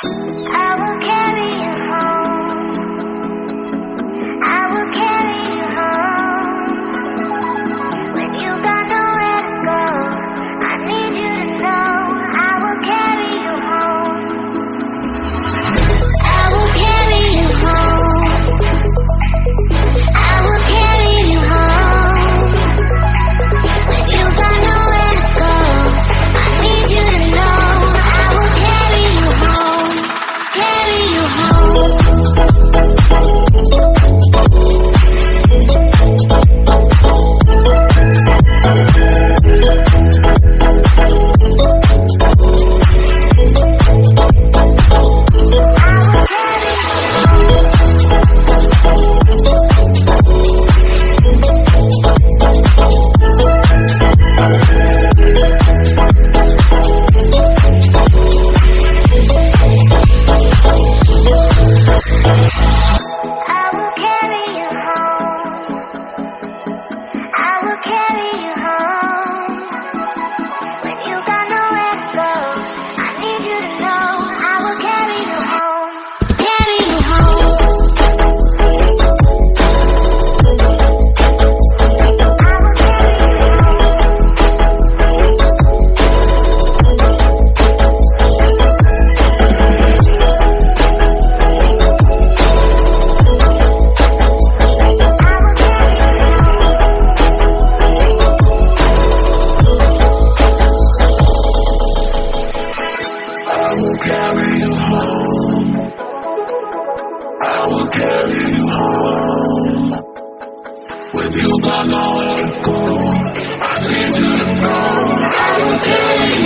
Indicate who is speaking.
Speaker 1: I will carry you home. I will carry you home. When you got nowhere to go, I need you to know I will carry you home. I will carry you home. I will carry you home. When you got nowhere to go, I need you to know I will carry you home. Carry you home.
Speaker 2: I will carry you home. When you got nowhere to go, I need you to know I will carry you